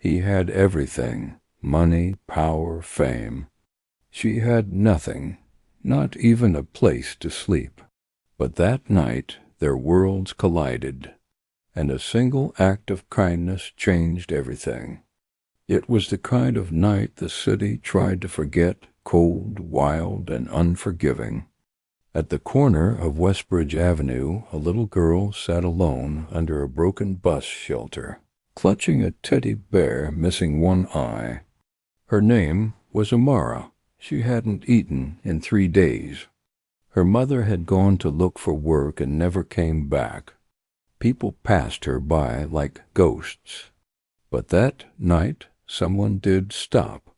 He had everything: money, power, fame. She had nothing, not even a place to sleep. But that night their worlds collided, and a single act of kindness changed everything. It was the kind of night the city tried to forget, cold, wild, and unforgiving. At the corner of Westbridge Avenue, a little girl sat alone under a broken bus shelter, clutching a teddy bear missing one eye. Her name was Amara. She hadn't eaten in 3 days. Her mother had gone to look for work and never came back. People passed her by like ghosts. But that night someone did stop.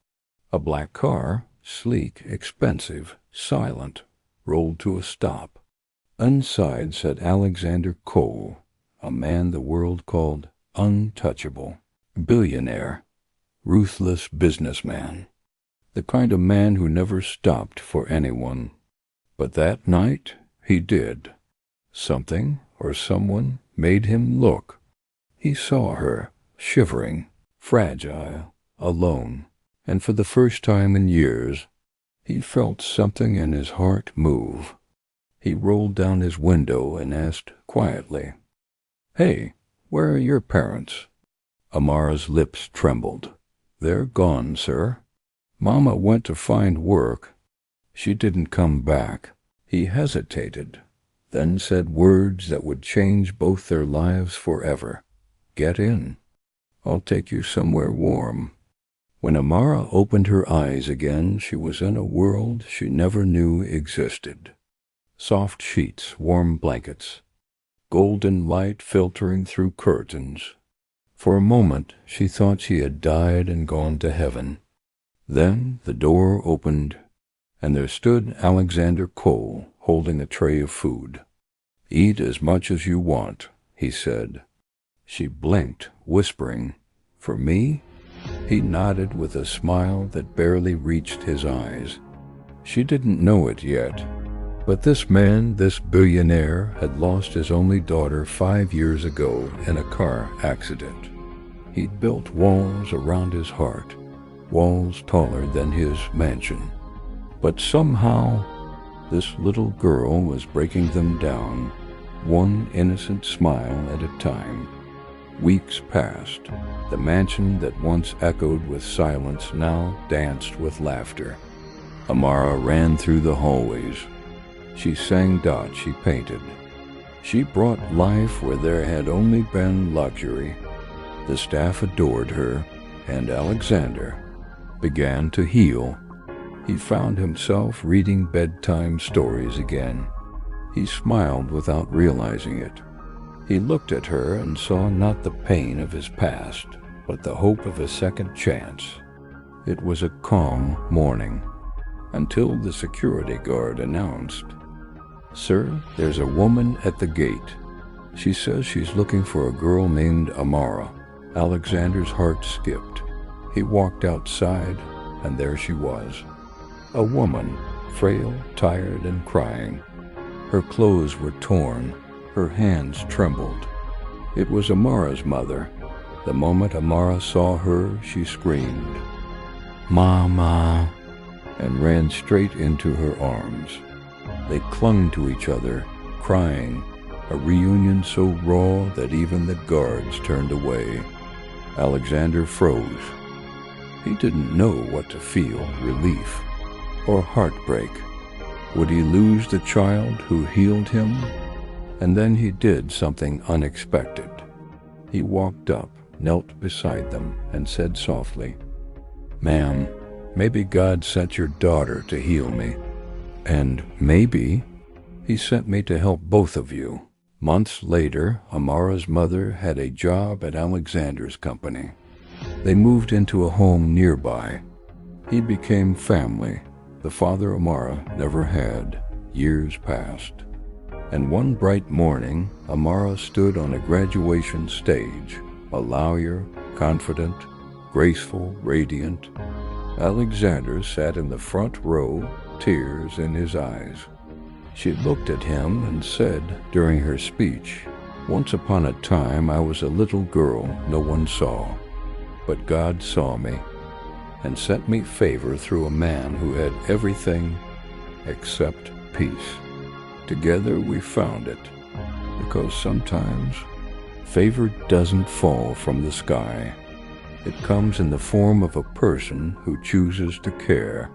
A black car, sleek, expensive, silent, rolled to a stop. Inside sat Alexander Cole, a man the world called untouchable, billionaire, ruthless businessman, the kind of man who never stopped for anyone. But that night he did. Something or someone made him look. He saw her, shivering, fragile, alone, and for the first time in years, he felt something in his heart move. He rolled down his window and asked quietly, "Hey, where are your parents?" Amara's lips trembled. "They're gone, sir. Mama went to find work. She didn't come back." He hesitated, then said words that would change both their lives forever. "Get in. I'll take you somewhere warm." When Amara opened her eyes again, she was in a world she never knew existed. Soft sheets, warm blankets, golden light filtering through curtains. For a moment she thought she had died and gone to heaven. Then the door opened, and there stood Alexander Cole holding a tray of food. "Eat as much as you want," he said. She blinked, whispering, "For me?" He nodded with a smile that barely reached his eyes. She didn't know it yet, but this man, this billionaire, had lost his only daughter 5 years ago in a car accident. He'd built walls around his heart, walls taller than his mansion. But somehow, this little girl was breaking them down, one innocent smile at a time. Weeks passed. The mansion that once echoed with silence now danced with laughter. Amara ran through the hallways. She sang dots she painted. She brought life where there had only been luxury. The staff adored her, and Alexander began to heal. He found himself reading bedtime stories again. He smiled without realizing it. He looked at her and saw not the pain of his past, but the hope of a second chance. It was a calm morning, until the security guard announced, "Sir, there's a woman at the gate. She says she's looking for a girl named Amara." Alexander's heart skipped. He walked outside, and there she was. A woman, frail, tired, and crying. Her clothes were torn. Her hands trembled. It was Amara's mother. The moment Amara saw her, she screamed, "Mama," and ran straight into her arms. They clung to each other, crying, a reunion so raw that even the guards turned away. Alexander froze. He didn't know what to feel, relief or heartbreak. Would he lose the child who healed him? And then he did something unexpected. He walked up, knelt beside them, and said softly, "Ma'am, maybe God sent your daughter to heal me. And maybe he sent me to help both of you." Months later, Amara's mother had a job at Alexander's company. They moved into a home nearby. He became family. The father Amara never had. Years passed. And one bright morning, Amara stood on a graduation stage, a lawyer, confident, graceful, radiant. Alexander sat in the front row, tears in his eyes. She looked at him and said during her speech, "Once upon a time I was a little girl no one saw. But God saw me and sent me favor through a man who had everything except peace. Together we found it, because sometimes favor doesn't fall from the sky. It comes in the form of a person who chooses to care